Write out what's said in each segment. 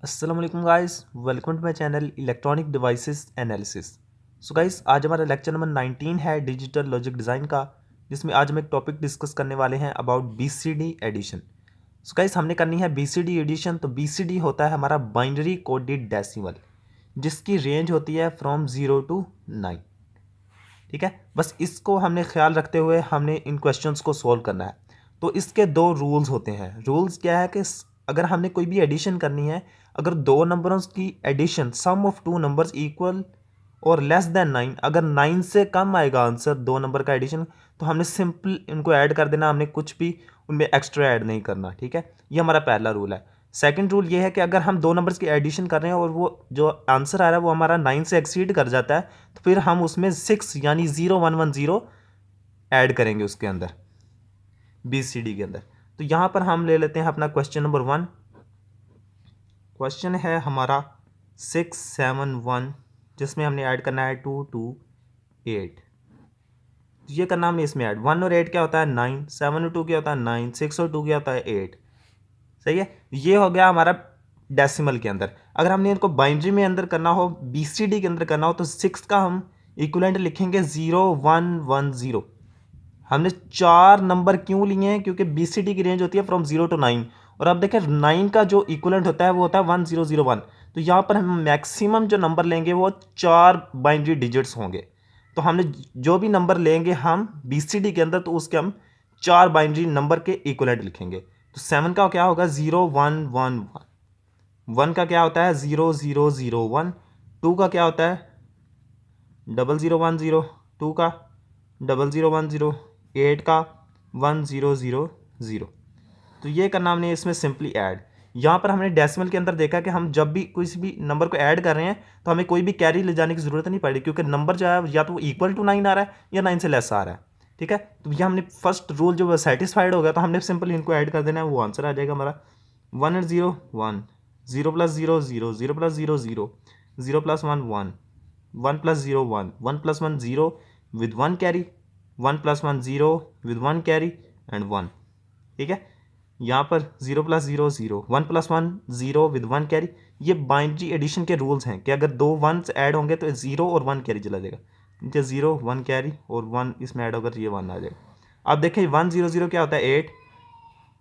अस्सलाम वालेकुम guys, welcome to my channel electronic devices analysis. So guys, आज हमारा लेक्चर नंबर 19 है डिजिटल लॉजिक डिज़ाइन का, जिसमें आज हम एक टॉपिक डिस्कस करने वाले हैं about BCD addition. So guys, हमने करनी है बीसीडी एडिशन। तो बीसीडी होता है हमारा बाइनरी कोडेड डेसिमल, जिसकी रेंज होती है फ्रॉम 0 to 9। ठीक है, बस इसको हमने ख्याल रखते हुए हमने इन क्वेश्चंस को सॉल्व करना है। तो इसके दो रूल्स होते हैं। रूल्स क्या है कि अगर हमने कोई भी एडिशन करनी है, अगर दो नंबरों की addition sum of two numbers equal और लेस देन 9, अगर 9 से कम आएगा आंसर दो नंबर का एडिशन, तो हमने सिंपल इनको ऐड कर देना, हमने कुछ भी उनमें एक्स्ट्रा ऐड नहीं करना। ठीक है, ये हमारा पहला रूल है। सेकंड रूल ये है कि अगर हम दो नंबर्स की एडिशन कर रहे हैं और वो जो आंसर आ रहा है वो हमारा 9 से एक्सीड कर जाता है, तो फिर हम उसमें 6 यानी 0110 ऐड करेंगे उसके अंदर, बीसीडी के अंदर। तो यहाँ पर हम ले लेते हैं अपना क्वेश्चन नंबर 1। क्वेश्चन है हमारा 671, जिसमें हमने ऐड करना है 2 2 8। ये करना हमने इसमें ऐड। 1 और 8 क्या होता है 9, 7 और 2 क्या होता है 9, 6 और 2 क्या होता है 8। सही है, ये हो गया हमारा डेसिमल के अंदर। अगर हमने इनको बाइनरी में अंदर करना हो, बीसीडी के अंदर करना हो, तो 6 का हम इक्विवेलेंट लिखेंगे 0110। हमने 4 नंबर क्यों लिए हैं? क्योंकि बीसीडी की रेंज होती है फ्रॉम 0 to 9, और अब देखें 9 का जो इक्विवेलेंट होता है वो होता है 1001। तो यहाँ पर हम मैक्सिमम जो नंबर लेंगे वो 4 बाइनरी डिजिट्स होंगे। तो हमने जो भी नंबर लेंगे हम बीसीडी के अंदर, तो उसके हम 4 बाइनरी नंबर के इक्विवेलेंट लिखेंगे। तो 7 का क्या होगा 0111, 1 का क्या होता है 0001, 2 का क्या होता है 0010, 2 का 0010, 8 का 1000। तो ये करना हमने इसमें सिंपली ऐड। यहाँ पर हमने डेसिमल के अंदर देखा कि हम जब भी किसी भी नंबर को ऐड कर रहे हैं तो हमें कोई भी कैरी ले जाने की ज़रूरत नहीं पड़ी, क्योंकि नंबर जो है या तो इक्वल टू 9 आ रहा है या 9 से लेस आ रहा है। ठीक है, तो ये हमने फर्स्ट रूल जो सेटिस्फाइड हो गया, तो हमने सिंपल इनको ऐड कर देना है, वो आंसर आ जाएगा हमारा 1 और 0 1, 0 plus 0 0, 0 plus 0 0, 0 plus 1 1, 1 plus 0 1, 1 plus 1 0 with 1 carry, 1 plus 1 0 with 1 carry and 1। ठीक है, यहाँ पर 0 प्लस 0 0, 1 प्लस 1 0 विद 1 कैरी। ये बाइनरी एडिशन के रूल्स हैं कि अगर दो 1s ऐड होंगे तो 0 और 1 कैरी चला जाएगा। नीचे 0 1 कैरी और 1 इसमें ऐड होगा तो ये 1 आ जाएगा। अब देखें 100 क्या होता है 8,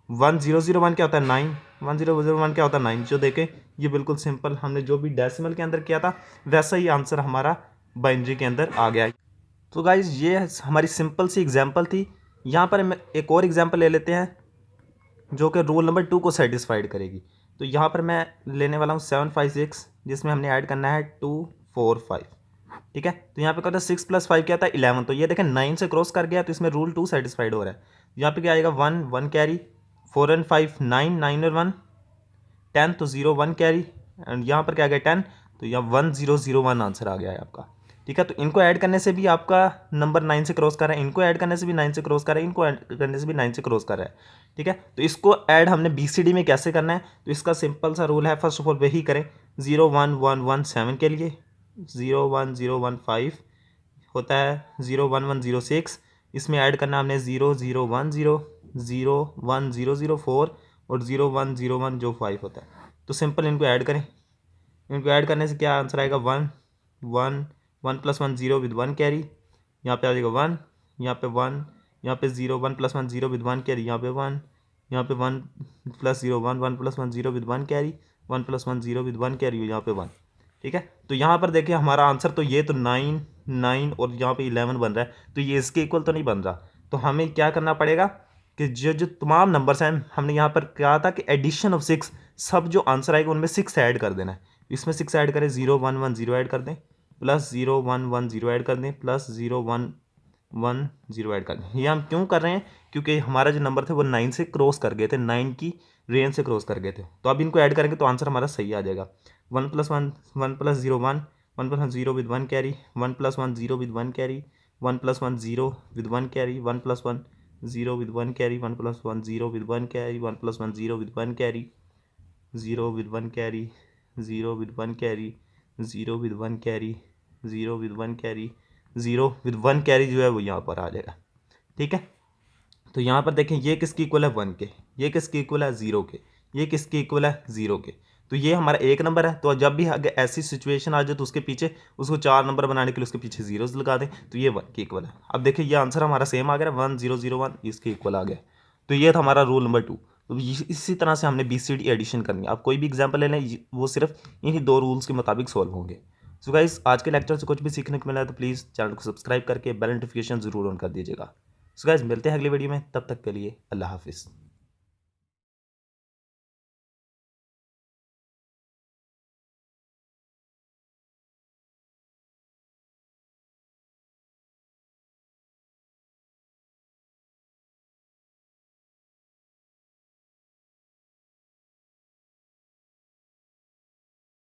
1001 क्या होता है 9, 1001 क्या होता है 9। जो देखें ये बिल्कुल सिंपल, हमने जो भी डेसिमल के अंदर किया था वैसा ही आंसर हमारा बाइनरी के अंदर आ गया। तो गाइज ये हमारी सिंपल सी एग्जाम्पल थी। यहाँ पर हम एक और एग्जाम्पल ले लेते हैं जो कि रूल नंबर 2 को सेटिस्फाइड करेगी। तो यहाँ पर मैं लेने वाला हूँ 756, जिसमें हमने ऐड करना है 2 4 5। ठीक है, तो यहाँ पे क्या होता है 6 प्लस 5 क्या था 11। तो ये देखें 9 से क्रॉस कर गया, तो इसमें रूल 2 सेटिस्फाइड हो रहा है। यहाँ पे क्या आएगा 1 1 कैरी, 4 एंड 5 9, 9 और 1 10, तो 0 1 कैरी एंड यहाँ पर क्या आ गया 10, तो यहाँ 1001 आंसर आ गया है आपका। ठीक है, तो इनको ऐड करने से भी आपका नंबर 9 से क्रॉस कर रहा है, इनको ऐड करने से भी 9 से क्रॉस कर रहा है, इनको ऐड करने से भी 9 से क्रॉस कर रहा है। ठीक है, तो इसको ऐड हमने बीसीडी में कैसे करना है, तो इसका सिंपल सा रूल है। फर्स्ट ऑफ ऑल वही करें 01117 के लिए 01015 होता है 01106, इसमें ऐड करना हमने 0010, 01004 और 0101 जो 5 होता है। तो सिंपल इनको ऐड करें, इनको ऐड करने से क्या आंसर आएगा 1 1 1 प्लस 1 0 विद 1 कैरी, यहाँ पे आ जाएगा 1, यहाँ पे 1, यहाँ पे 0 1 प्लस 1 0 विद 1 कैरी, यहाँ पे 1, यहाँ पे 1 plus 0 1 1 plus 1 0 with 1 carry, 1 plus 1 0 with 1 carry, यहाँ पे 1। ठीक है, तो यहाँ पर देखिए हमारा आंसर तो ये तो 9 9 और यहाँ पे 11 बन रहा है, तो ये इसके इक्वल तो नहीं बन रहा। तो हमें क्या करना पड़ेगा कि जो जो तमाम नंबर्स हैं, हमने यहाँ पर कहा था कि एडिशन ऑफ 6, सब जो आंसर आएगा उनमें 6 ऐड कर देना है। इसमें 6 ऐड करें, 0 1 1 0 ऐड कर दें, प्लस 0 1 1 0 ऐड कर दें, प्लस 0 1 1 0 ऐड कर दें। ये हम क्यों कर रहे हैं? क्योंकि हमारा जो नंबर थे वो 9 से क्रॉस कर गए थे, 9 की रेंज से क्रॉस कर गए थे। तो अब इनको ऐड करेंगे तो आंसर हमारा सही आ जाएगा। 1 plus 1 1 plus 0 1, 1 plus 1 0 with 1 carry, 1 plus 1 0 with 1 carry, 1 plus 1 0 with 1 carry, 1 plus 1 0 with 1 carry, 1 plus 1 0 with 1 carry, 1 plus 1 0 with 1 carry, 0 with 1 carry, 0 with 1 carry, 0 with 1 carry, 0 with 1 carry, 0 with 1 carry जो है वो यहाँ पर आ जाएगा। ठीक है, तो यहाँ पर देखें ये किसकी इक्वल है 1 के, ये किसकी इक्वल है 0 के, ये किसकी इक्वल है 0 के। तो ये हमारा एक नंबर है। तो जब भी अगर ऐसी सिचुएशन आ जाए तो उसके पीछे उसको 4 नंबर बनाने के लिए उसके पीछे जीरोस लगा दें, तो ये 1 के इक्वल है। अब देखिए ये आंसर हमारा सेम आ गया, 1001 इसके इक्वल आ गया। तो ये था हमारा रूल नंबर 2। तो इसी तरह से हमने BCD एडिशन करनी है। आप कोई भी एग्जाम्पल ले लें, वो सिर्फ इन्हीं 2 रूल्स के मुताबिक सॉल्व होंगे। सो गाइस, आज के लेक्चर से कुछ भी सीखने को मिला है तो प्लीज़ चैनल को सब्सक्राइब करके बेल नोटिफिकेशन जरूर ऑन कर दीजिएगा। सो गाइस, मिलते हैं अगली वीडियो में, तब तक के लिए अल्लाह हाफिज़।